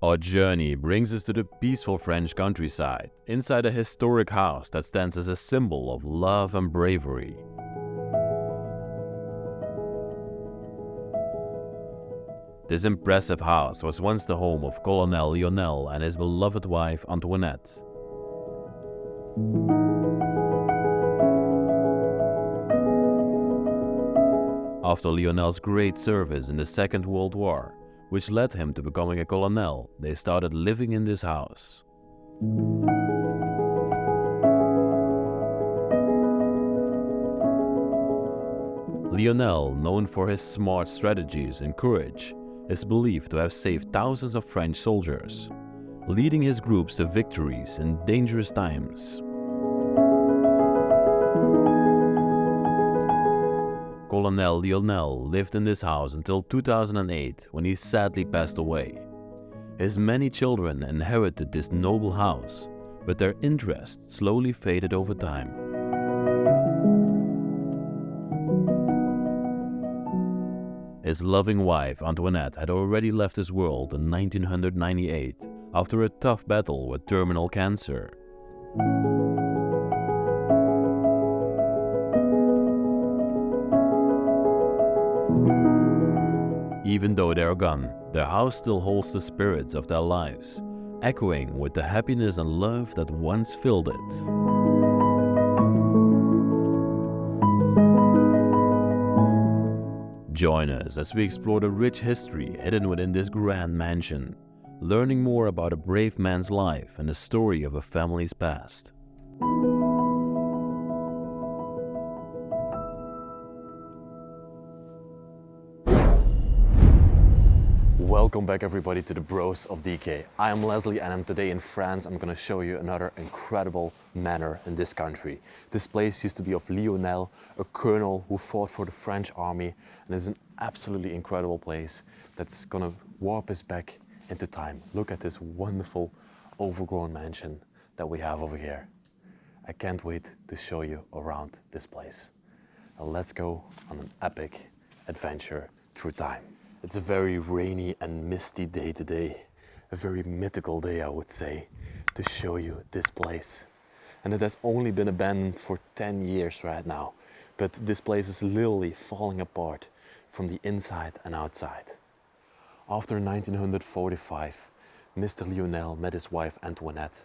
Our journey brings us to the peaceful French countryside, inside a historic house that stands as a symbol of love and bravery. This impressive house was once the home of Colonel Lionel and his beloved wife Antoinette. After Lionel's great service in the Second World War, which led him to becoming a colonel, they started living in this house. Lionel, known for his smart strategies and courage, is believed to have saved thousands of French soldiers, leading his groups to victories in dangerous times. Colonel Lionel lived in this house until 2008, when he sadly passed away. His many children inherited this noble house, but their interest slowly faded over time. His loving wife Antoinette had already left this world in 1998 after a tough battle with terminal cancer. Even though they are gone, their house still holds the spirits of their lives, echoing with the happiness and love that once filled it. Join us as we explore the rich history hidden within this grand mansion, learning more about a brave man's life and the story of a family's past. Welcome back everybody to the Bros of Decay. I am Leslie and I'm today in France. I'm gonna show you another incredible manor in this country. This place used to be of Lionel, a colonel who fought for the French army, and is an absolutely incredible place that's gonna warp us back into time. Look at this wonderful overgrown mansion that we have over here. I can't wait to show you around this place. Now let's go on an epic adventure through time. It's a very rainy and misty day today, a very mythical day I would say, to show you this place. And it has only been abandoned for 10 years right now, but this place is literally falling apart from the inside and outside. After 1945, Mr. Lionel met his wife Antoinette,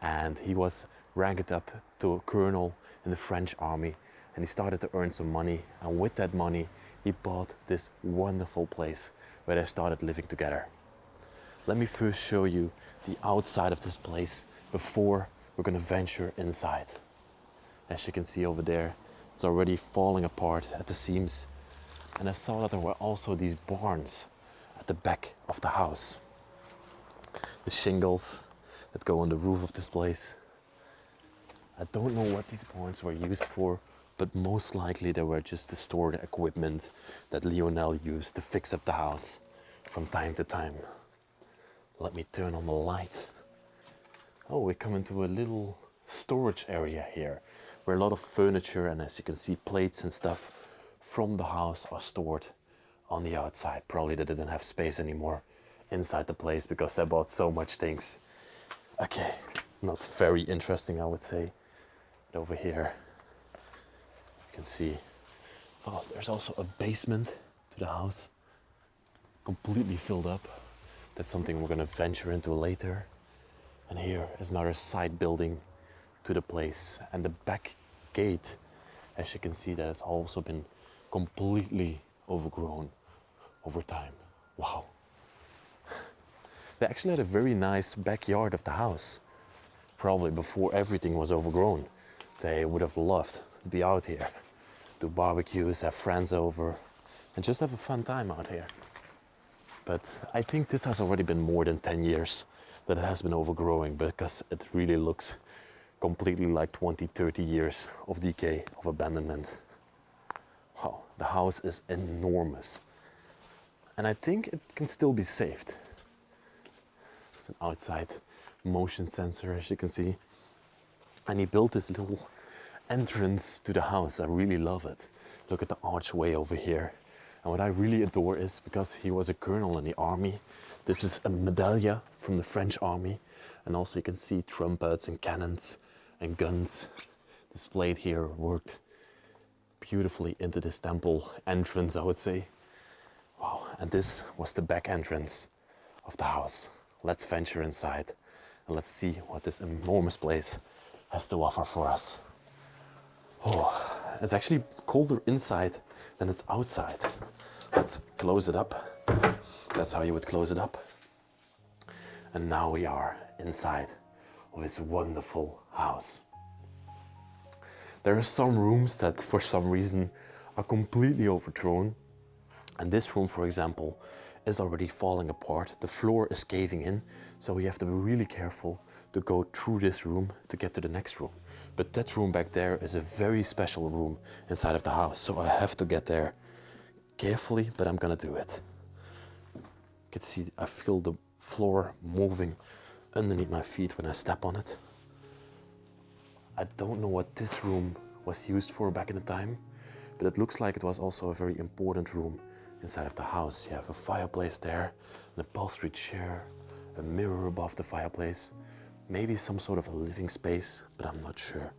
and he was ranked up to a colonel in the French army, and he started to earn some money, and with that money he bought this wonderful place where they started living together. Let me first show you the outside of this place before we're gonna venture inside. As you can see over there, it's already falling apart at the seams. And I saw that there were also these barns at the back of the house. The shingles that go on the roof of this place. I don't know what these barns were used for, but most likely they were just to store the equipment that Lionel used to fix up the house from time to time. Let me turn on the light. Oh, we come into a little storage area here, where a lot of furniture and, as you can see, plates and stuff from the house are stored on the outside. Probably they didn't have space anymore inside the place because they bought so much things. Okay, not very interesting I would say. But over here, can see, oh, there's also a basement to the house, completely filled up. That's something we're gonna venture into later. And here is another side building to the place, and the back gate, as you can see, that has also been completely overgrown over time. Wow. They actually had a very nice backyard of the house. Probably before everything was overgrown. They would have loved to be out here, do barbecues, have friends over, and just have a fun time out here. But I think this has already been more than 10 years that it has been overgrowing, because it really looks completely like 20, 30 years of decay, of abandonment. Wow, the house is enormous. And I think it can still be saved. It's an outside motion sensor, as you can see. And he built this little entrance to the house. I really love it. Look at the archway over here. And what I really adore is, because he was a colonel in the army, this is a medallion from the French army. And also you can see trumpets and cannons and guns displayed here, worked beautifully into this temple entrance, I would say. Wow, and this was the back entrance of the house. Let's venture inside and let's see what this enormous place has to offer for us. Oh, it's actually colder inside than it's outside. Let's close it up. That's how you would close it up. And now we are inside of this wonderful house. There are some rooms that for some reason are completely overthrown. And this room, for example, is already falling apart. The floor is caving in, so we have to be really careful to go through this room to get to the next room. But that room back there is a very special room inside of the house, so I have to get there carefully, but I'm gonna do it. You can see I feel the floor moving underneath my feet when I step on it. I don't know what this room was used for back in the time, but it looks like it was also a very important room inside of the house. You have a fireplace there, an upholstery chair, a mirror above the fireplace, maybe some sort of a living space, but I'm not sure.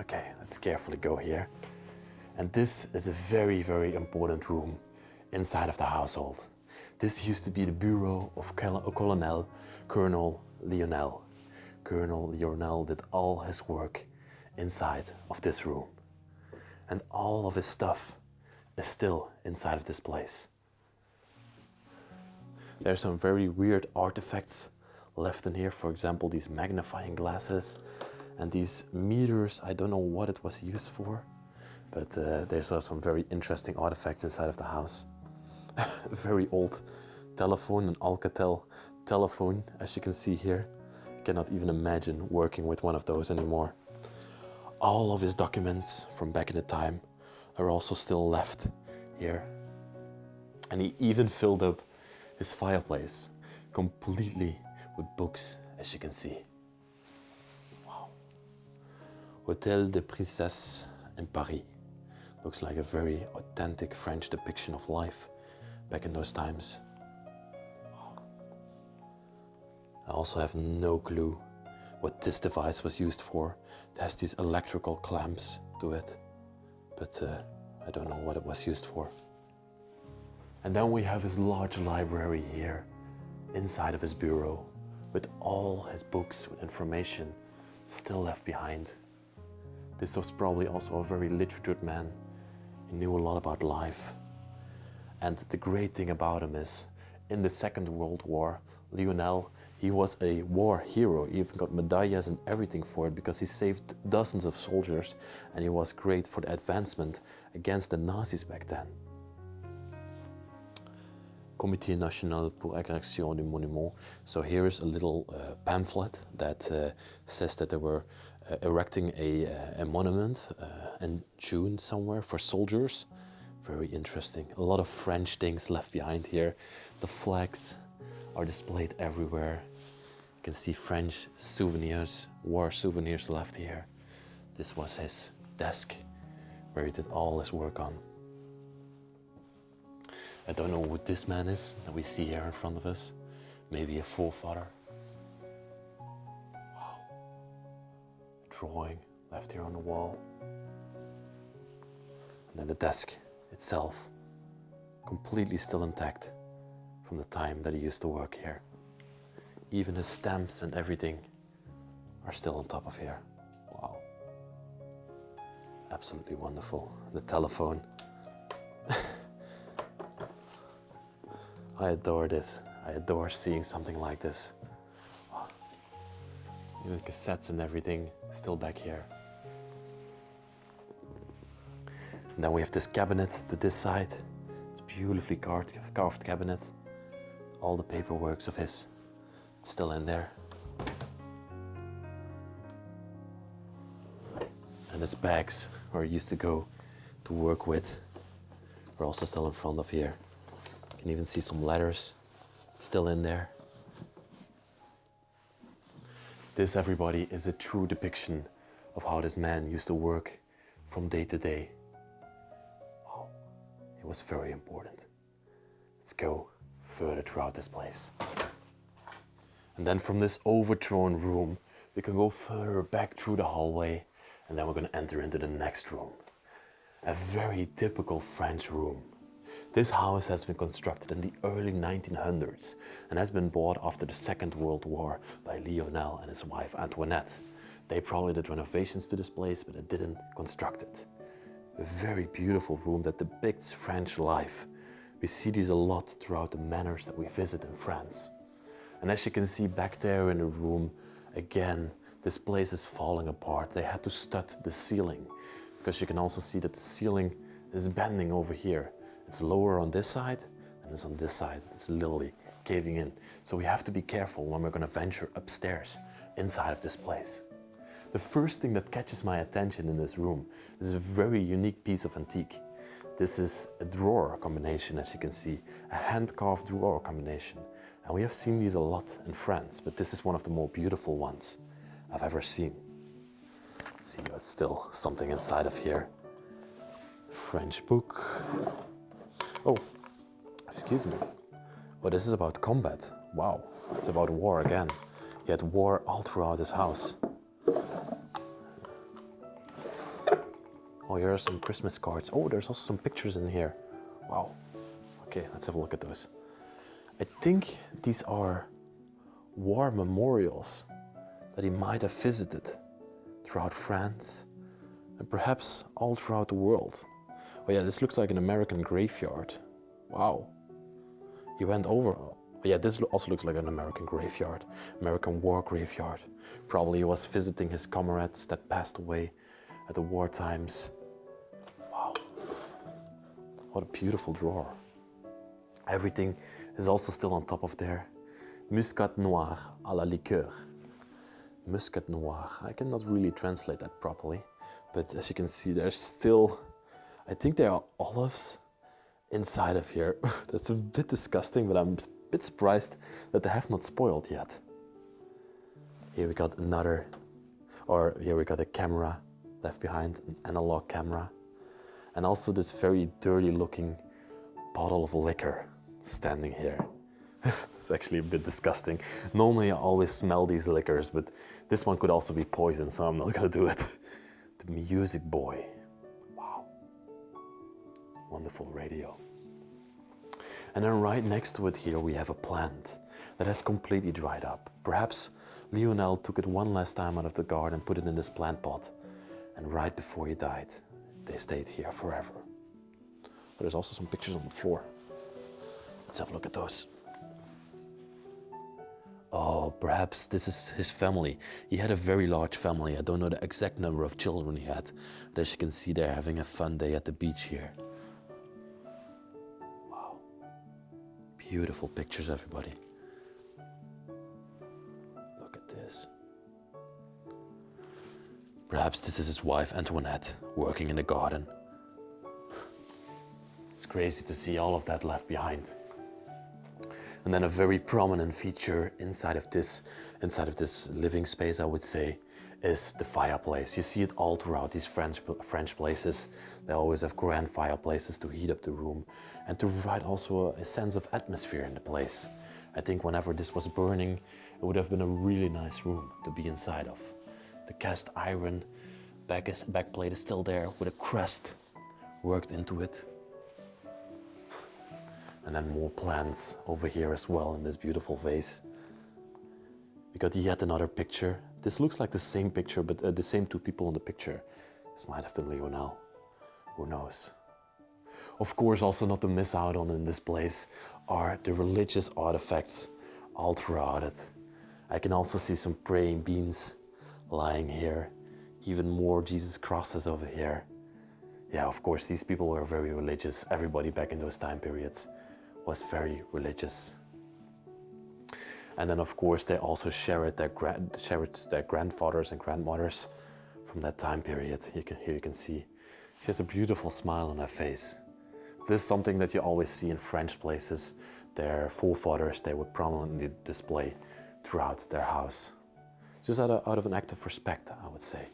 Okay, let's carefully go here. And this is a very, very important room inside of the household. This used to be the bureau of Colonel Lionel. Colonel Lionel did all his work inside of this room. And all of his stuff is still inside of this place. There are some very weird artifacts left in here. For example, these magnifying glasses and these meters. I don't know what it was used for, but there's also some very interesting artifacts inside of the house. A very old telephone, an Alcatel telephone, as you can see here. I cannot even imagine working with one of those anymore. All of his documents from back in the time are also still left here. And he even filled up his fireplace completely with books, as you can see. Wow. Hôtel des Princesses in Paris. Looks like a very authentic French depiction of life back in those times. Wow. I also have no clue what this device was used for. It has these electrical clamps to it, but I don't know what it was used for. And then we have his large library here, inside of his bureau, with all his books with information still left behind. This was probably also a very literate man. He knew a lot about life. And the great thing about him is, in the Second World War, Lionel, he was a war hero. He even got medallas and everything for it because he saved dozens of soldiers, and he was great for the advancement against the Nazis back then. Comité National pour l'Érection du Monument. So here is a little pamphlet that says that they were erecting a monument in June somewhere for soldiers. Very interesting. A lot of French things left behind here. The flags are displayed everywhere. You can see French souvenirs, war souvenirs left here. This was his desk where he did all his work on. I don't know who this man is that we see here in front of us. Maybe a forefather. Wow. Drawing left here on the wall. And then the desk itself, completely still intact from the time that he used to work here. Even his stamps and everything are still on top of here. Wow. Absolutely wonderful. The telephone. I adore this. I adore seeing something like this. Wow. Even cassettes and everything still back here. And then we have this cabinet to this side. It's beautifully carved cabinet. All the paperwork of his still in there. And his bags where he used to go to work with are also still in front of here. You can even see some letters still in there. This, everybody, is a true depiction of how this man used to work from day to day. Wow, it was very important. Let's go further throughout this place. And then from this overthrown room, we can go further back through the hallway, and then we're going to enter into the next room. A very typical French room. This house has been constructed in the early 1900s and has been bought after the Second World War by Lionel and his wife Antoinette. They probably did renovations to this place, but they didn't construct it. A very beautiful room that depicts French life. We see these a lot throughout the manors that we visit in France. And as you can see back there in the room, again, this place is falling apart. They had to stud the ceiling, because you can also see that the ceiling is bending over here. It's lower on this side and it's on this side. It's literally caving in. So we have to be careful when we're going to venture upstairs inside of this place. The first thing that catches my attention in this room is a very unique piece of antique. This is a drawer combination, as you can see, a hand-carved drawer combination. And we have seen these a lot in France, but this is one of the more beautiful ones I've ever seen. Let's see, there's still something inside of here. French book. Oh, excuse me. Oh, this is about combat. Wow, it's about war again. He had war all throughout his house. Oh, here are some Christmas cards. Oh, there's also some pictures in here. Wow. Okay, let's have a look at those. I think these are war memorials that he might have visited throughout France and perhaps all throughout the world. Oh yeah, this looks like an American graveyard. Wow. He went over. Oh yeah, this also looks like an American graveyard. American war graveyard. Probably he was visiting his comrades that passed away at the war times. Wow. What a beautiful drawer. Everything is also still on top of there. Muscat noir à la liqueur. Muscat noir. I cannot really translate that properly, but as you can see, there's still, I think there are olives inside of here. That's a bit disgusting, but I'm a bit surprised that they have not spoiled yet. Here we got another, or here we got a camera left behind, an analog camera, and also this very dirty looking bottle of liquor standing here. It's actually a bit disgusting. Normally I always smell these liquors, but this one could also be poison, so I'm not gonna do it. The music boy. Wow. Wonderful radio. And then right next to it here we have a plant that has completely dried up. Perhaps Lionel took it one last time out of the garden, put it in this plant pot, and right before he died, they stayed here forever. But there's also some pictures on the floor. Let's have a look at those. Oh, perhaps this is his family. He had a very large family. I don't know the exact number of children he had. But as you can see, they're having a fun day at the beach here. Wow. Beautiful pictures, everybody. Look at this. Perhaps this is his wife, Antoinette, working in the garden. It's crazy to see all of that left behind. And then a very prominent feature inside of this living space, I would say, is the fireplace. You see it all throughout these French places. They always have grand fireplaces to heat up the room and to provide also a sense of atmosphere in the place. I think whenever this was burning, it would have been a really nice room to be inside of. The cast iron back plate is still there with a crust worked into it. And then more plants over here as well in this beautiful vase. We got yet another picture. This looks like the same picture, but the same two people in the picture. This might have been Lionel. Who knows? Of course, also not to miss out on in this place are the religious artifacts all throughout it. I can also see some praying beans lying here. Even more Jesus crosses over here. Yeah, of course, these people were very religious. Everybody back in those time periods was very religious. And then of course they also cherished their grandfathers and grandmothers from that time period. Here you can see she has a beautiful smile on her face. This is something that you always see in French places. Their forefathers, they would prominently display throughout their house. Just out of an act of respect, I would say.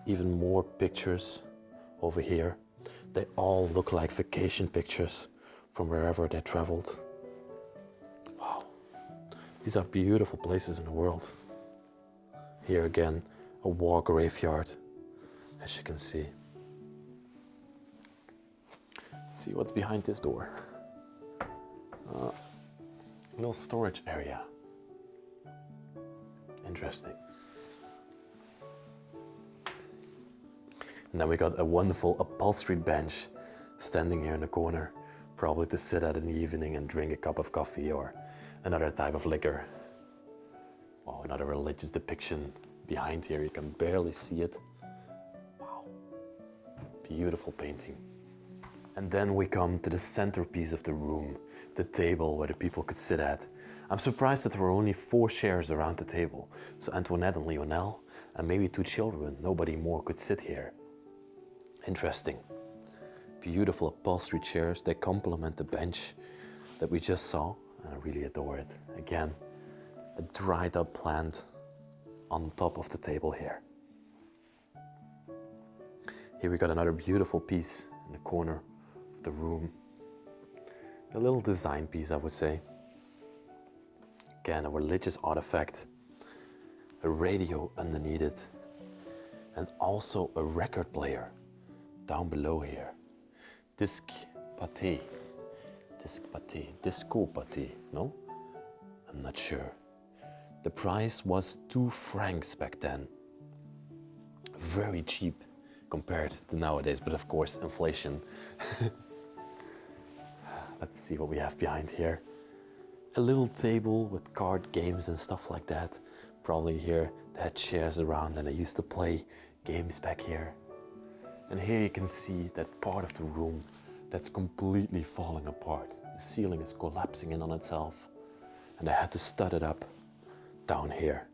Even more pictures over here. They all look like vacation pictures from wherever they traveled. These are beautiful places in the world. Here again, a war graveyard, as you can see. Let's see what's behind this door. A little storage area. Interesting. And then we got a wonderful upholstered bench standing here in the corner, probably to sit at in the evening and drink a cup of coffee or another type of liquor. Wow, another religious depiction behind here. You can barely see it. Wow, beautiful painting. And then we come to the centerpiece of the room, the table where the people could sit at. I'm surprised that there were only 4 chairs around the table. So Antoinette and Lionel, and maybe 2 children, nobody more could sit here. Interesting. Beautiful upholstery chairs, they complement the bench that we just saw, and I really adore it. Again, a dried up plant on top of the table here. Here we got another beautiful piece in the corner of the room. A little design piece, I would say. Again, a religious artifact, a radio underneath it, and also a record player down below here. Disc pâté, disco pâté, no? I'm not sure. The price was 2 francs back then. Very cheap compared to nowadays, but of course, inflation. Let's see what we have behind here. A little table with card games and stuff like that. Probably here they had chairs around and they used to play games back here. And here you can see that part of the room that's completely falling apart. The ceiling is collapsing in on itself. And they had to stud it up down here.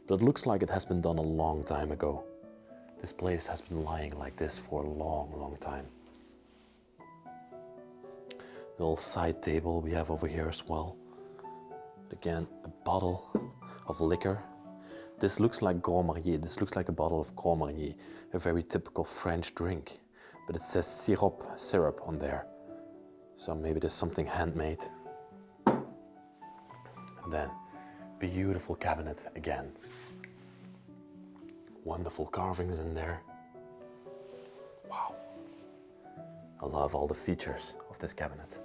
But it looks like it has been done a long time ago. This place has been lying like this for a long, long time. Little side table we have over here as well. Again, a bottle of liquor. This looks like Grand Marnier. This looks like a bottle of Grand Marnier, a very typical French drink. But it says syrup on there. So maybe there's something handmade. And then, beautiful cabinet again. Wonderful carvings in there. Wow. I love all the features of this cabinet.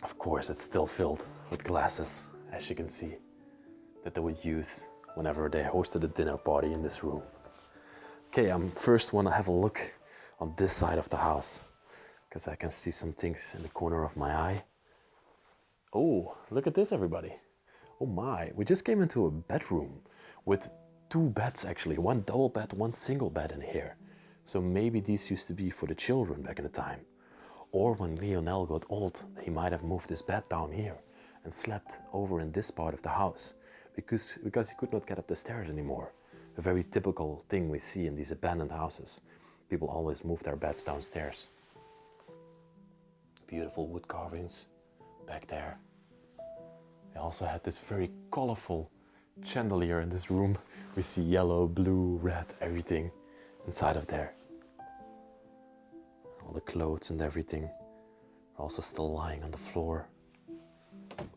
Of course, it's still filled with glasses, as you can see, that they would use whenever they hosted a dinner party in this room. Okay, I first want to have a look on this side of the house, because I can see some things in the corner of my eye. Oh, look at this, everybody. Oh my, we just came into a bedroom with 2 beds actually, 1 double bed, 1 single bed in here. So maybe these used to be for the children back in the time. Or when Lionel got old, he might have moved his bed down here and slept over in this part of the house because he could not get up the stairs anymore. A very typical thing we see in these abandoned houses. People always move their beds downstairs. Beautiful wood carvings back there. We also had this very colorful chandelier in this room. We see yellow, blue, red, everything inside of there. All the clothes and everything are also still lying on the floor.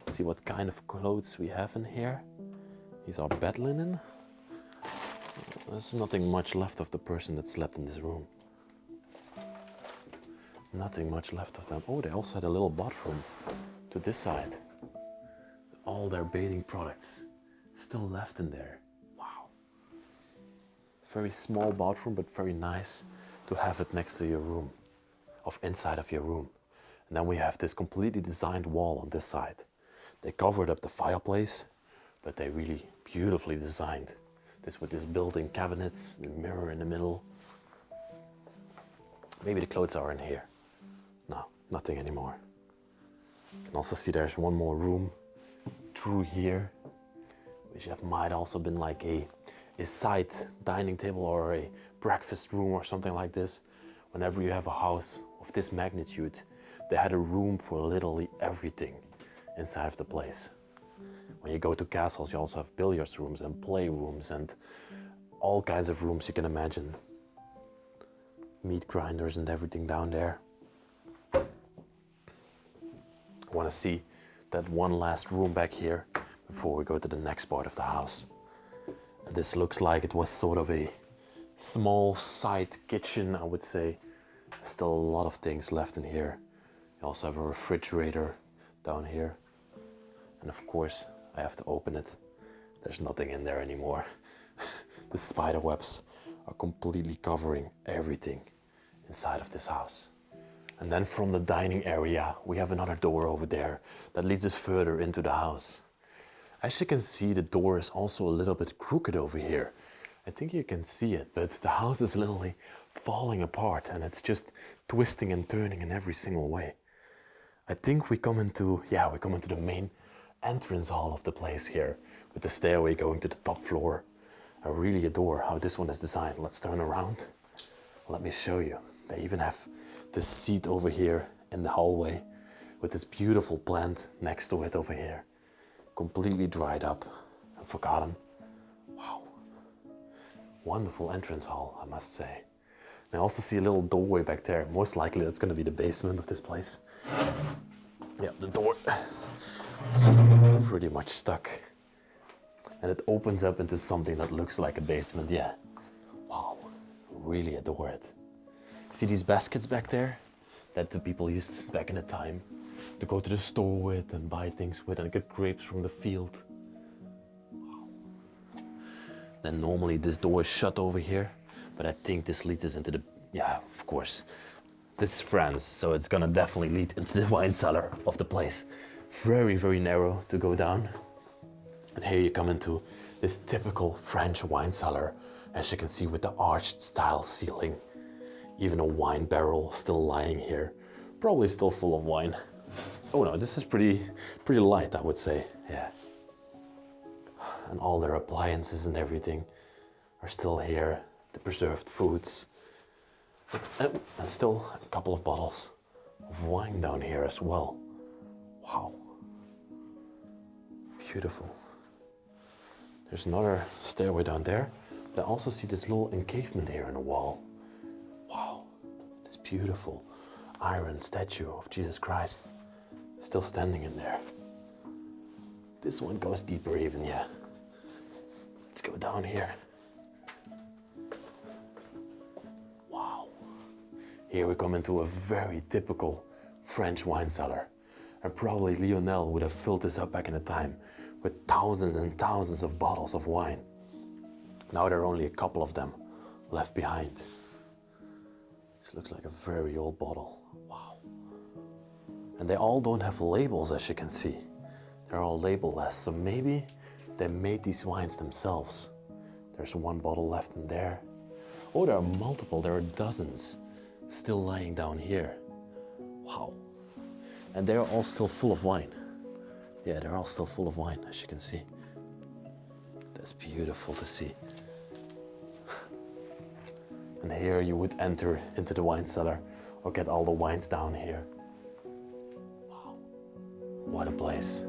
Let's see what kind of clothes we have in here. These are bed linen. There's nothing much left of the person that slept in this room. Nothing much left of them. Oh, they also had a little bathroom to this side. All their bathing products still left in there. Wow. Very small bathroom, but very nice to have it next to your room, inside of your room. And then we have this completely designed wall on this side. They covered up the fireplace, but they really beautifully designed this with this built-in cabinets, the mirror in the middle. Maybe the clothes are in here. No, nothing anymore. You can also see there's one more room through here, which might also been like a side dining table or a breakfast room or something like this. Whenever you have a house of this magnitude, they had a room for literally everything inside of the place. When you go to castles, you also have billiards rooms and playrooms and all kinds of rooms you can imagine. Meat grinders and everything down there. I want to see that one last room back here before we go to the next part of the house. And this looks like it was sort of a small side kitchen, I would say. Still a lot of things left in here. You also have a refrigerator down here. And of course, I have to open it. There's nothing in there anymore. The spider webs are completely covering everything inside of this house. And then from the dining area, we have another door over there that leads us further into the house. As you can see, the door is also a little bit crooked over here. I think you can see it, but the house is literally falling apart and it's just twisting and turning in every single way. I think we come into the main entrance hall of the place here with the stairway going to the top floor. I really adore how this one is designed. Let's turn around. Let me show you. They even have this seat over here in the hallway with this beautiful plant next to it over here. Completely dried up and forgotten. Wow. Wonderful entrance hall, I must say. And I also see a little doorway back there. Most likely that's going to be the basement of this place. Yeah, the door is pretty much stuck. And it opens up into something that looks like a basement, yeah. Wow, really adore it. See these baskets back there? That the people used back in the time to go to the store with and buy things with and get grapes from the field. Wow. Then normally this door is shut over here, but I think this leads us into the, yeah, of course. This is France, so it's gonna definitely lead into the wine cellar of the place. Very, very narrow to go down. And here you come into this typical French wine cellar, as you can see with the arched style ceiling. Even a wine barrel still lying here, probably still full of wine. Oh no, this is pretty light, I would say, yeah. And all their appliances and everything are still here, the preserved foods. And still a couple of bottles of wine down here as well. Wow, beautiful. There's another stairway down there, but I also see this little encavement here in the wall. Wow, this beautiful iron statue of Jesus Christ still standing in there. This one goes deeper even, yeah. Let's go down here. Wow. Here we come into a very typical French wine cellar. And probably Lionel would have filled this up back in the time with thousands and thousands of bottles of wine. Now there are only a couple of them left behind. This looks like a very old bottle. Wow. And they all don't have labels, as you can see. They're all label-less, so maybe they made these wines themselves. There's one bottle left in there. Oh, there are multiple, there are dozens still lying down here. Wow. And they're all still full of wine. Yeah, they're all still full of wine, as you can see. That's beautiful to see. And here you would enter into the wine cellar or get all the wines down here. Wow, what a place.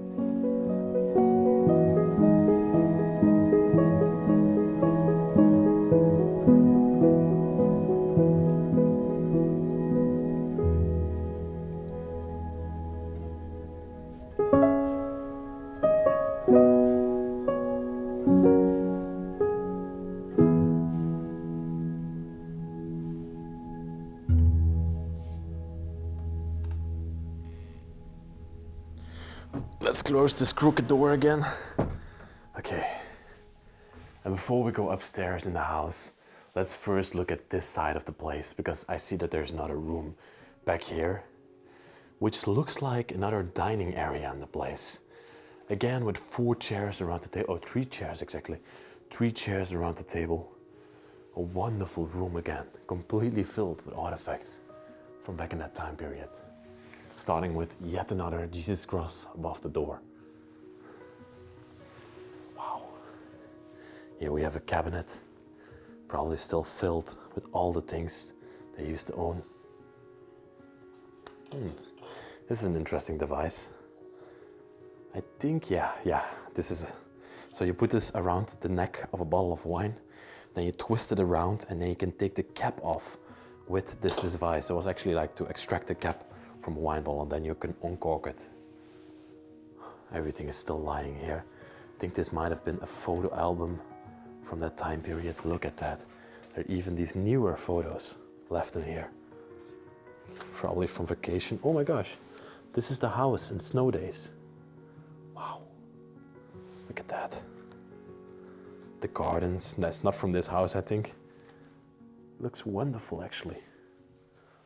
Let's close this crooked door again. Okay. And before we go upstairs in the house, let's first look at this side of the place, because I see that there's another room back here, which looks like another dining area in the place. Again, with 4 chairs around the table. Oh, 3 chairs exactly. 3 chairs around the table. A wonderful room again, completely filled with artifacts from back in that time period. Starting with yet another Jesus cross above the door. Wow. Here we have a cabinet, probably still filled with all the things they used to own. This is an interesting device. I think, yeah, this is, so you put this around the neck of a bottle of wine, then you twist it around and then you can take the cap off with this device. So it was actually like to extract the cap from a wine bottle and then you can uncork it. Everything is still lying here. I think this might have been a photo album from that time period. Look at that. There are even these newer photos left in here. Probably from vacation. Oh my gosh, this is the house in snow days. Wow, look at that. The gardens, that's not from this house, I think. Looks wonderful, actually.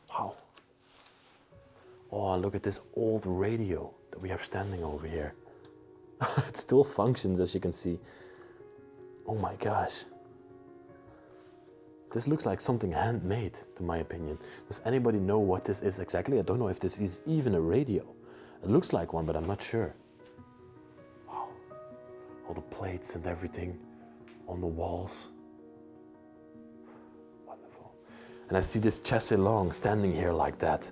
Wow. Oh, look at this old radio that we have standing over here. It still functions, as you can see. Oh my gosh. This looks like something handmade, to my opinion. Does anybody know what this is exactly? I don't know if this is even a radio. It looks like one, but I'm not sure. Wow. All the plates and everything on the walls. Wonderful. And I see this chassis long standing here like that.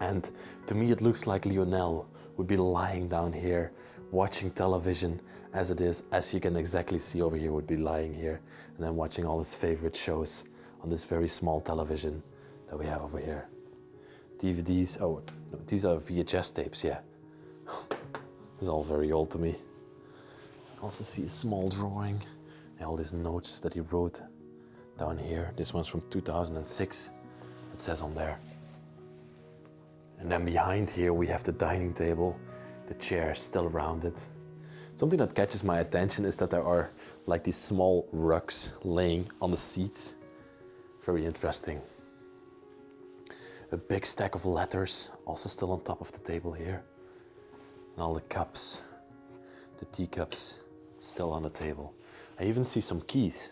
And to me it looks like Lionel would be lying down here watching television as it is, as you can exactly see over here, would be lying here and then watching all his favorite shows on this very small television that we have over here. DVDs, oh no, these are VHS tapes, yeah. It's all very old to me. I also see a small drawing and all these notes that he wrote down here. This one's from 2006, it says on there. And then behind here we have the dining table, the chairs still around it. Something that catches my attention is that there are like these small rugs laying on the seats. Very interesting. A big stack of letters also still on top of the table here. And all the cups, the teacups, still on the table. I even see some keys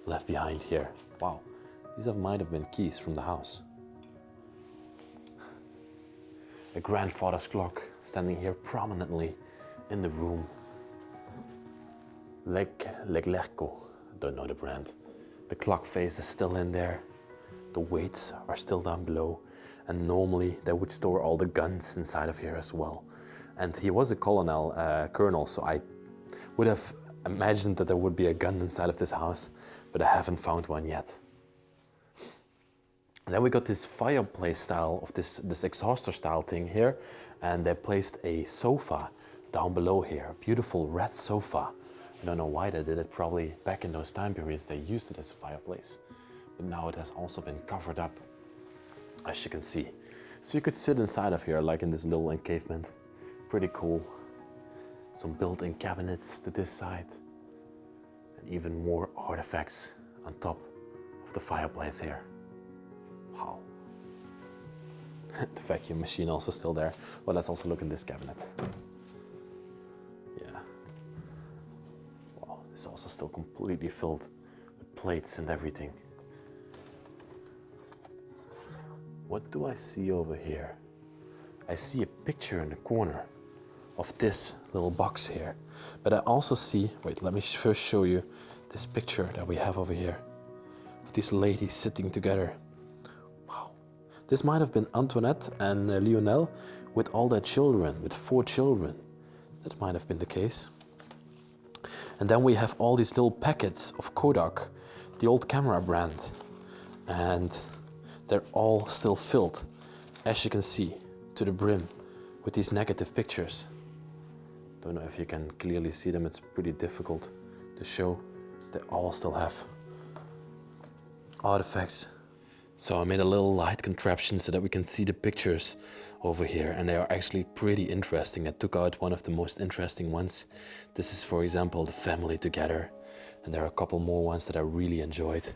left behind here. Wow, these might have been keys from the house. A grandfather's clock standing here prominently in the room. Leclerco, don't know the brand. The clock face is still in there. The weights are still down below. And normally they would store all the guns inside of here as well. And he was a colonel, so I would have imagined that there would be a gun inside of this house, but I haven't found one yet. And then we got this fireplace style of this exhauster style thing here, and they placed a sofa down below here, a beautiful red sofa. I don't know why they did it, probably back in those time periods they used it as a fireplace. But now it has also been covered up, as you can see. So you could sit inside of here like in this little encavement. Pretty cool. Some built-in cabinets to this side. And even more artifacts on top of the fireplace here. Wow. The vacuum machine also still there. Well, let's also look in this cabinet. Yeah. Wow, this is also still completely filled with plates and everything. What do I see over here? I see a picture in the corner of this little box here. But I also see, wait, let me first show you this picture that we have over here of these ladies sitting together. Wow. This might have been Antoinette and Lionel with all their children, with 4 children. That might have been the case. And then we have all these little packets of Kodak, the old camera brand. And they're all still filled, as you can see, to the brim with these negative pictures. Don't know if you can clearly see them, it's pretty difficult to show. They all still have artifacts. So I made a little light contraption so that we can see the pictures over here, and they are actually pretty interesting. I took out one of the most interesting ones. This is, for example, the family together, and there are a couple more ones that I really enjoyed.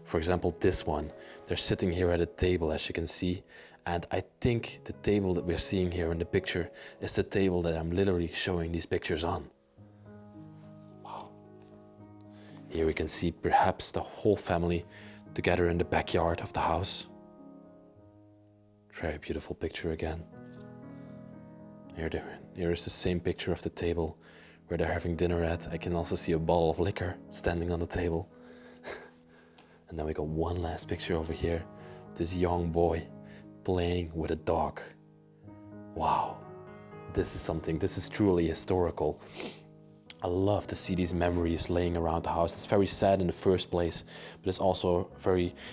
For example, this one, they're sitting here at a table, as you can see, and I think the table that we're seeing here in the picture is the table that I'm literally showing these pictures on. Wow. Here we can see perhaps the whole family together in the backyard of the house. Very beautiful picture again. Here is the same picture of the table where they're having dinner at. I can also see a bottle of liquor standing on the table. And then we got one last picture over here. This young boy playing with a dog. Wow, this is truly historical. I love to see these memories laying around the house. It's very sad in the first place, but it's also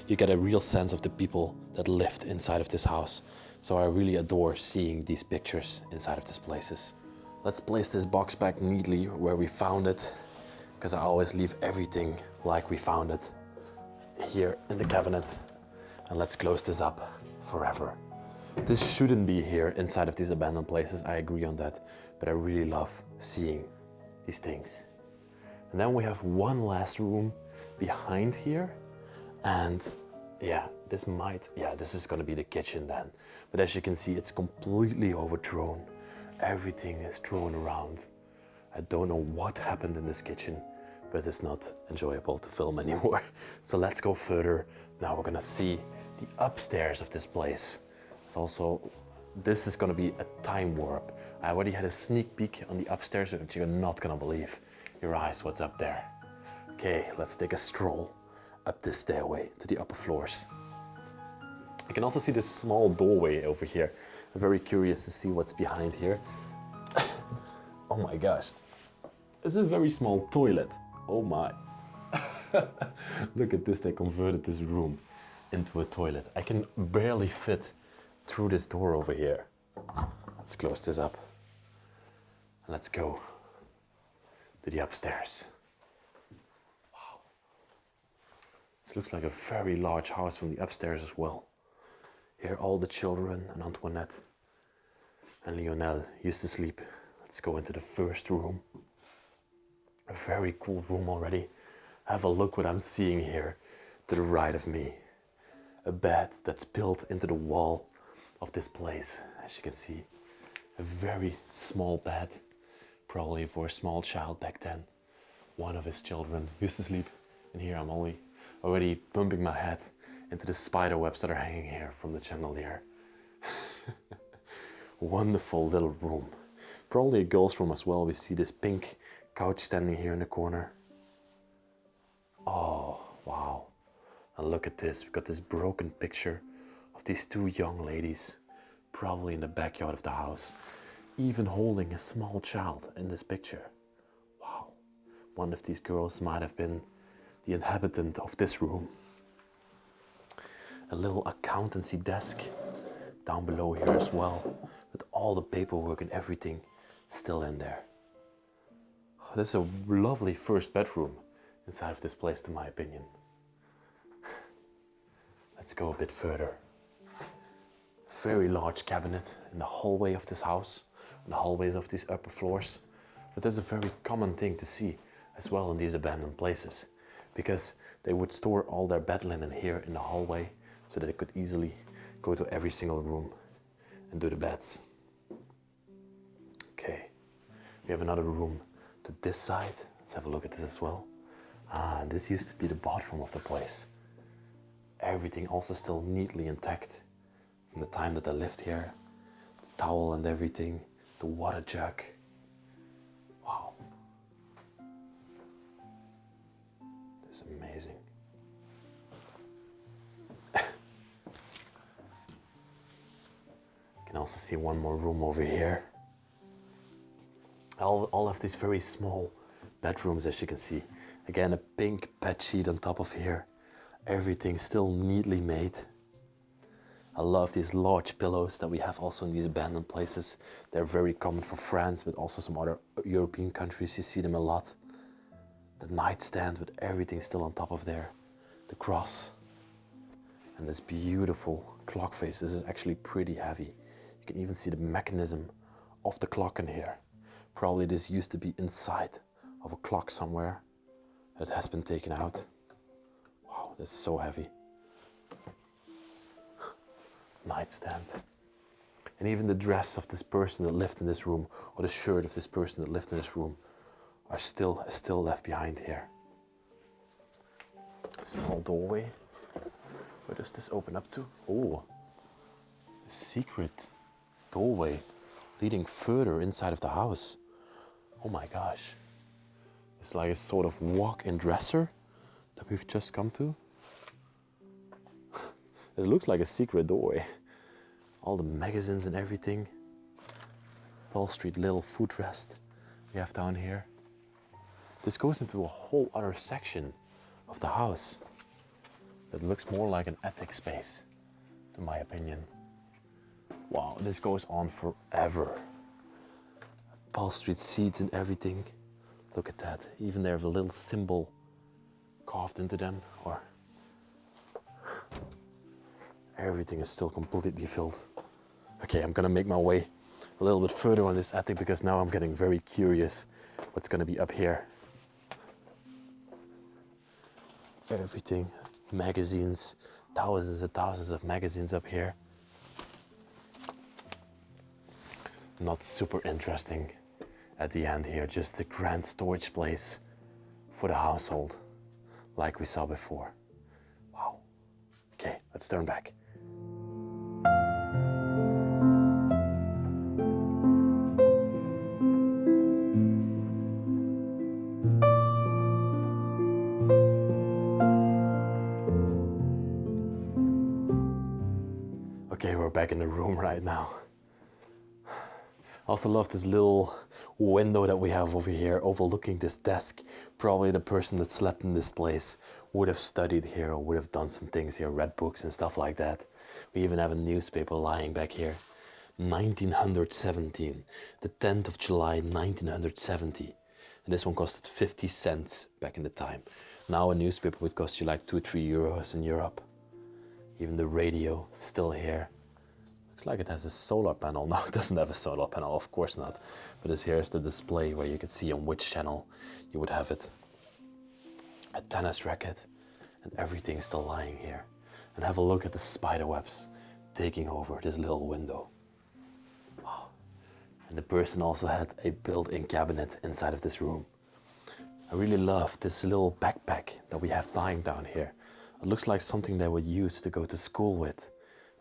you get a real sense of the people that lived inside of this house. So I really adore seeing these pictures inside of these places. Let's place this box back neatly where we found it, because I always leave everything like we found it here in the cabinet. And let's close this up forever. This shouldn't be here inside of these abandoned places, I agree on that, but I really love seeing these things. And then we have one last room behind here, and yeah, this is gonna be the kitchen then. But as you can see, it's completely overthrown. Everything is thrown around. I don't know what happened in this kitchen, but it's not enjoyable to film anymore. So let's go further. Now we're gonna see the upstairs of this place. It's also, this is gonna be a time warp. I already had a sneak peek on the upstairs, but you're not gonna believe your eyes what's up there. Okay, let's take a stroll up this stairway to the upper floors. You can also see this small doorway over here. I'm very curious to see what's behind here. Oh my gosh, it's a very small toilet. Oh my. Look at this, they converted this room into a toilet. I can barely fit through this door over here. Let's close this up. And let's go to the upstairs. Wow. This looks like a very large house from the upstairs as well. Here all the children and Antoinette and Lionel used to sleep. Let's go into the first room. A very cool room already. Have a look what I'm seeing here to the right of me. A bed that's built into the wall of this place. As you can see, a very small bed, probably for a small child back then. One of his children used to sleep in here. I'm already bumping my head into the spider webs that are hanging here from the chandelier. Wonderful little room. Probably a girl's room as well. We see this pink couch standing here in the corner. Oh, wow. And look at this. We've got this broken picture of these two young ladies, probably in the backyard of the house, even holding a small child in this picture. Wow. One of these girls might have been the inhabitant of this room. A little accountancy desk down below here as well, with all the paperwork and everything still in there. Oh, this is a lovely first bedroom inside of this place, in my opinion. Let's go a bit further. Very large cabinet in the hallway of this house, in the hallways of these upper floors. But that's a very common thing to see as well in these abandoned places, because they would store all their bed linen here in the hallway so that they could easily go to every single room and do the beds. Okay, we have another room to this side. Let's have a look at this as well. And this used to be the bathroom of the place. Everything also still neatly intact from the time that I lived here. The towel and everything, the water jug. Wow. This is amazing. You can also see one more room over here. All of these very small bedrooms, as you can see. Again, a pink bed sheet on top of here. Everything still neatly made. I love these large pillows that we have also in these abandoned places. They're very common for France, but also some other European countries. You see them a lot. The nightstand with everything still on top of there. The cross. And this beautiful clock face. This is actually pretty heavy. You can even see the mechanism of the clock in here. Probably this used to be inside of a clock somewhere. It has been taken out. Wow, this is so heavy. Nightstand. And even the dress of this person that lived in this room, or the shirt of this person that lived in this room, are still left behind here. A small doorway. Where does this open up to? Oh, a secret doorway leading further inside of the house. Oh my gosh. It's like a sort of walk-in dresser that we've just come to. It looks like a secret doorway. All the magazines and everything. Wall Street little footrest we have down here. This goes into a whole other section of the house. It looks more like an attic space, in my opinion. Wow, this goes on forever. upholstered seats and everything. Look at that. Even they have a little symbol carved into them. Or everything is still completely filled. Okay, I'm gonna make my way a little bit further on this attic because now I'm getting very curious what's gonna be up here. Everything, magazines, thousands and thousands of magazines up here. Not super interesting at the end here, just a grand storage place for the household, like we saw before. Wow. Okay, let's turn back. Okay, we're back in the room right now. I also love this little window that we have over here overlooking this desk. Probably the person that slept in this place would have studied here or would have done some things here, read books and stuff like that. We even have a newspaper lying back here. 1917, the 10th of July 1970. And this one costed 50 cents back in the time. Now a newspaper would cost you like 2-3 euros in Europe. Even the radio still here. Looks like it has a solar panel. No, it doesn't have a solar panel, of course not. But here's the display where you can see on which channel you would have it. A tennis racket and everything still lying here. And have a look at the spider webs taking over this little window. Wow. And the person also had a built-in cabinet inside of this room. I really love this little backpack that we have lying down here. It looks like something they would use to go to school with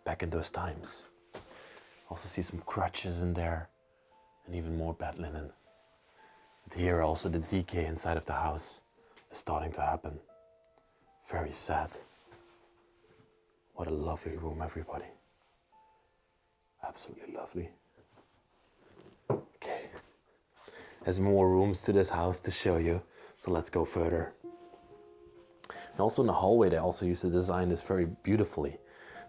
back in those times. Also see some crutches in there and even more bed linen. But here also the decay inside of the house is starting to happen. Very sad. What a lovely room, everybody. Absolutely lovely. Okay. There's more rooms to this house to show you, so let's go further. And also in the hallway they also used to design this very beautifully.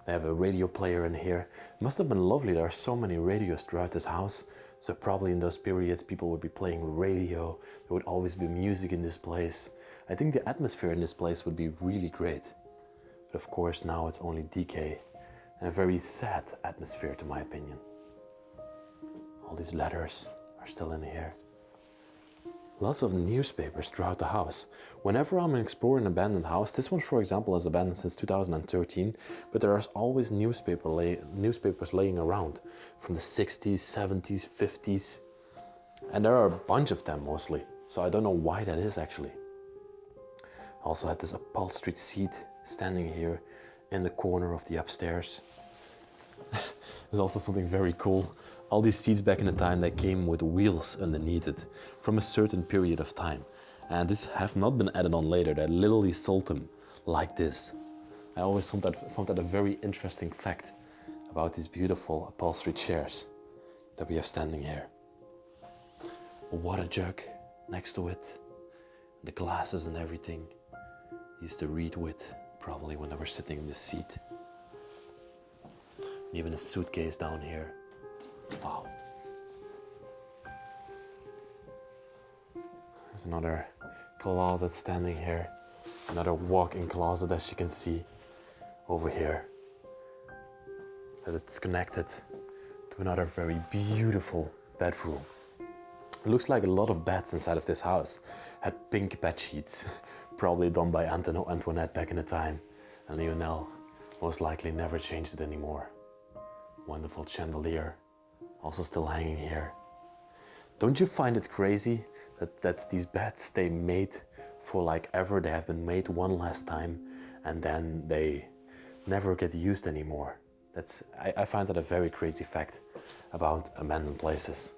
They have a radio player in here. It must have been lovely. There are so many radios throughout this house. So probably in those periods people would be playing radio. There would always be music in this place. I think the atmosphere in this place would be really great. But of course now it's only decay. And a very sad atmosphere to my opinion. All these letters are still in here. Lots of newspapers throughout the house. Whenever I'm exploring an abandoned house, this one for example is abandoned since 2013, but there are always newspapers laying around from the 60s, 70s, 50s. And there are a bunch of them mostly, so I don't know why that is actually. I also had this upholstered seat standing here in the corner of the upstairs. There's also something very cool. All these seats back in the time, they came with wheels underneath it from a certain period of time. And this have not been added on later. They literally sold them like this. I always found that a very interesting fact about these beautiful upholstered chairs that we have standing here. A water jug next to it, the glasses and everything. Used to read with, probably when I was sitting in the seat. And even a suitcase down here. Wow. There's another closet standing here. Another walk-in closet, as you can see over here. That it's connected to another very beautiful bedroom. It looks like a lot of beds inside of this house had pink bed sheets, probably done by Antoinette back in the time. And Lionel most likely never changed it anymore. Wonderful chandelier. Also still hanging here. Don't you find it crazy that these beds stay made for like ever? They have been made one last time and then they never get used anymore. I find that a very crazy fact about abandoned places.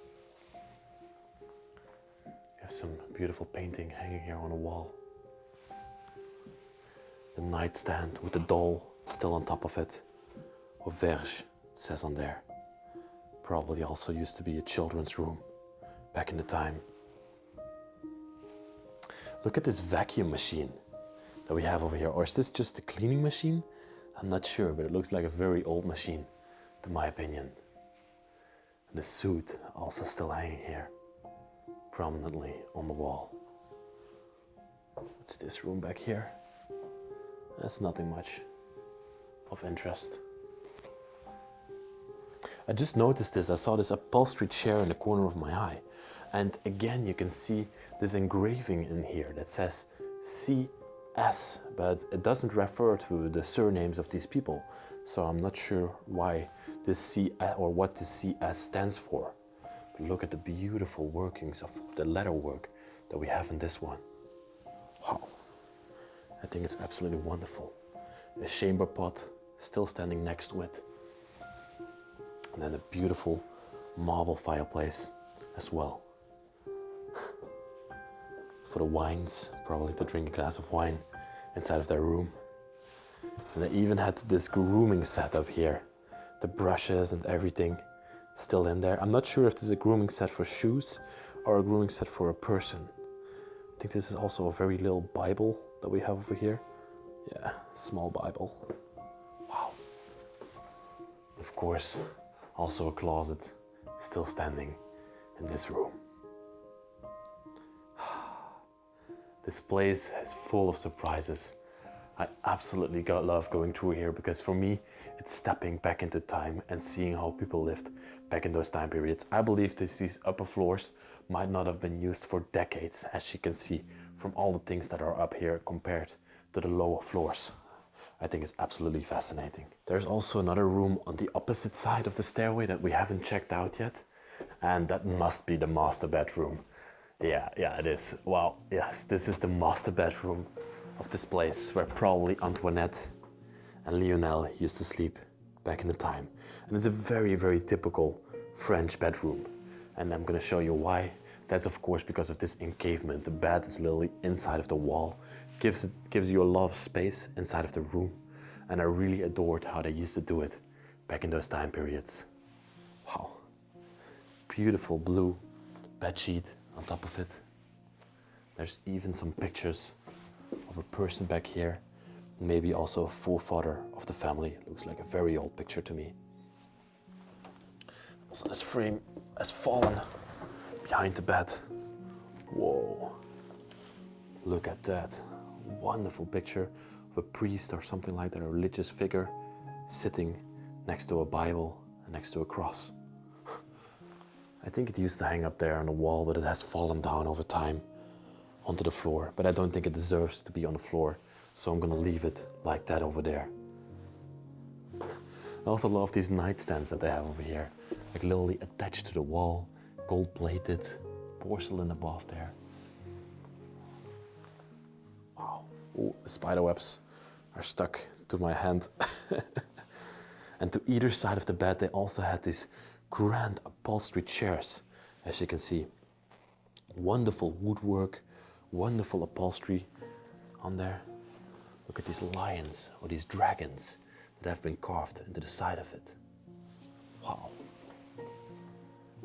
There's some beautiful painting hanging here on the wall. The nightstand with the doll still on top of it. Auberge, it says on there. Probably also used to be a children's room back in the time. Look at this vacuum machine that we have over here. Or is this just a cleaning machine? I'm not sure, but it looks like a very old machine, to my opinion. And the suit also still hanging here. prominently on the wall. What's this room back here? That's nothing much of interest. I just noticed this. I saw this upholstery chair in the corner of my eye. And again, you can see this engraving in here that says CS, but it doesn't refer to the surnames of these people. So I'm not sure why this C or what this CS stands for. But look at the beautiful workings of the leatherwork that we have in this one. Wow. I think it's absolutely wonderful. A chamber pot still standing next to it. And then a beautiful marble fireplace as well. For the wines, probably to drink a glass of wine inside of their room. And they even had this grooming set up here. The brushes and everything still in there. I'm not sure if this is a grooming set for shoes or a grooming set for a person. I think this is also a very little Bible that we have over here. Yeah, small Bible. Wow. Of course, also a closet still standing in this room. This place is full of surprises. I absolutely love going through here because for me, it's stepping back into time and seeing how people lived back in those time periods. I believe these upper floors might not have been used for decades, as you can see from all the things that are up here compared to the lower floors. I think it's absolutely fascinating. There's also another room on the opposite side of the stairway that we haven't checked out yet. And that must be the master bedroom. Yeah, it is. Wow, yes, this is the master bedroom of this place where probably Antoinette and Lionel used to sleep back in the time. And it's a very, very typical French bedroom. And I'm gonna show you why. That's of course because of this encavement. The bed is literally inside of the wall. Gives you a lot of space inside of the room. And I really adored how they used to do it back in those time periods. Wow. Beautiful blue bedsheet on top of it. There's even some pictures of a person back here. Maybe also a forefather of the family. Looks like a very old picture to me. Also this frame has fallen behind the bed. Whoa. Look at that. Wonderful picture of a priest or something like that, a religious figure sitting next to a Bible and next to a cross. I think it used to hang up there on the wall, but it has fallen down over time onto the floor. But I don't think it deserves to be on the floor, so I'm gonna leave it like that over there. I also love these nightstands that they have over here, like literally attached to the wall, gold-plated, porcelain above there. Wow. Oh, the spider webs are stuck to my hand. And to either side of the bed, they also had these grand upholstery chairs, as you can see. Wonderful woodwork, wonderful upholstery on there. Look at these lions or these dragons that have been carved into the side of it. Wow.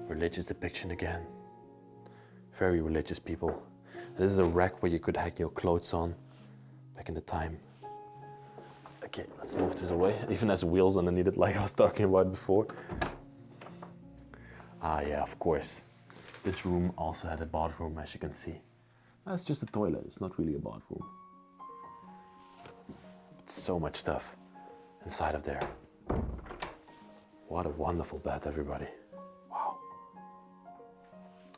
Religious depiction again. Very religious people. And this is a rack where you could hang your clothes on back in the time. Okay, let's move this away. It even has wheels underneath it like I was talking about before. Ah yeah, of course. This room also had a bathroom, as you can see. That's just a toilet, it's not really a bathroom. So much stuff inside of there. What a wonderful bed, everybody. Wow.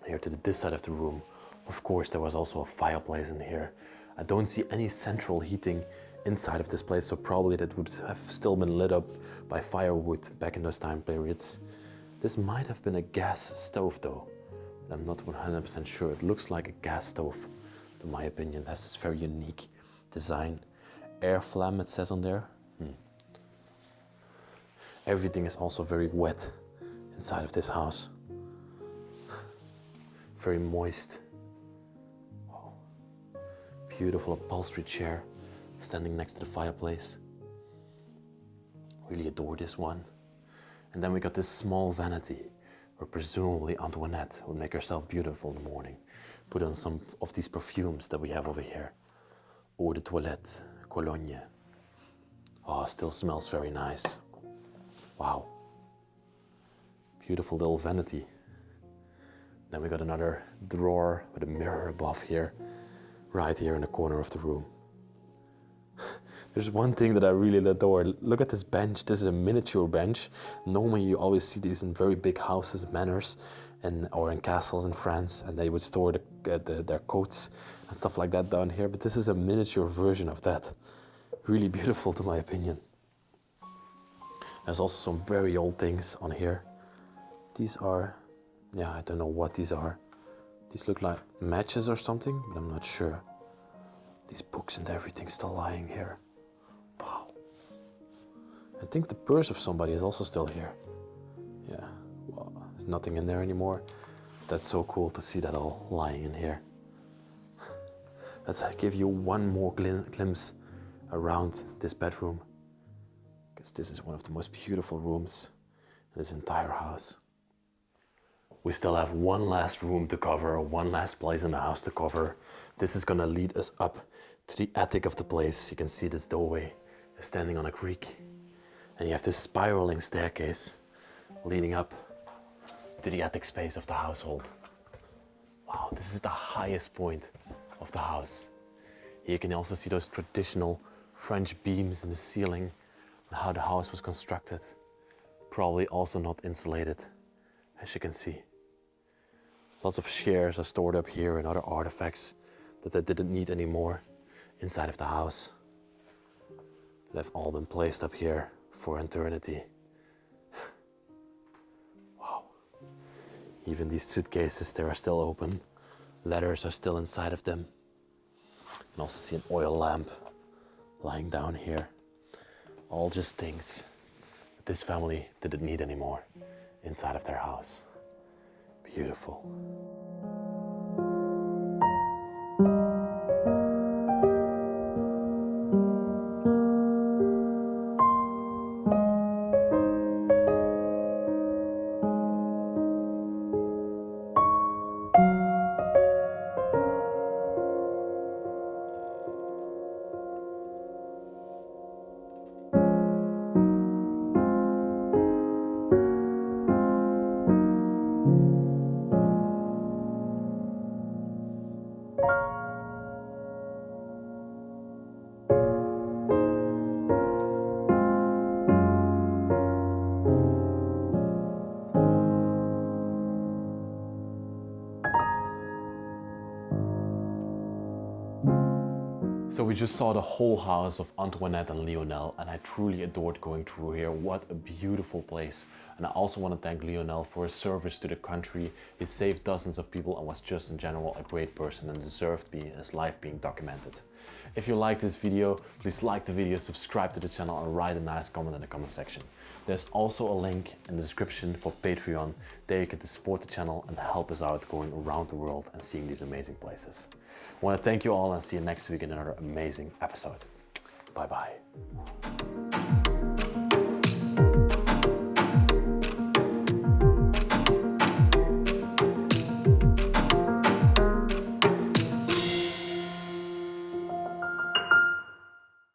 Here to this side of the room, of course, there was also a fireplace in here. I don't see any central heating inside of this place, so probably that would have still been lit up by firewood back in those time periods. This might have been a gas stove though, but I'm not 100% sure. It looks like a gas stove, in my opinion. It has this very unique design. Air flame, it says on there. Everything is also very wet inside of this house. Very moist. Wow. Beautiful upholstery chair standing next to the fireplace. Really adore this one. And then we got this small vanity where presumably Antoinette would make herself beautiful in the morning. Put on some of these perfumes that we have over here. Eau de toilette, cologne. Oh, still smells very nice. Wow. Beautiful little vanity Then we got another drawer with a mirror above here, right here in the corner of the room. There's one thing that I really adore. Look at this bench. This is a miniature bench. Normally you always see these in very big houses, manors, or in castles in France, and they would store their coats and stuff like that down here. But this is a miniature version of that. Really beautiful to my opinion. There's also some very old things on here. These are, yeah, I don't know what these are. These look like matches or something, but I'm not sure. These books and everything still lying here. Wow. I think the purse of somebody is also still here. Yeah, well, there's nothing in there anymore. That's so cool to see that all lying in here. Let's give you one more glimpse around this bedroom, because this is one of the most beautiful rooms in this entire house. We still have one last room to cover, one last place in the house to cover. This is gonna lead us up to the attic of the place. You can see this doorway is standing on a creek, and you have this spiraling staircase leading up to the attic space of the household. Wow, this is the highest point of the house. Here you can also see those traditional French beams in the ceiling and how the house was constructed. Probably also not insulated, as you can see. Lots of chairs are stored up here and other artifacts that they didn't need anymore inside of the house. They've all been placed up here for eternity. Wow. Even these suitcases, they are still open. Letters are still inside of them. You can also see an oil lamp lying down here. All just things that this family didn't need anymore inside of their house. Beautiful. So we just saw the whole house of Antoinette and Lionel, and I truly adored going through here. What a beautiful place. And I also want to thank Lionel for his service to the country. He saved dozens of people and was just in general a great person and deserved his life being documented. If you like this video, please like the video, subscribe to the channel and write a nice comment in the comment section. There's also a link in the description for Patreon. There you can support the channel and help us out going around the world and seeing these amazing places. I want to thank you all and see you next week in another amazing episode. Bye bye.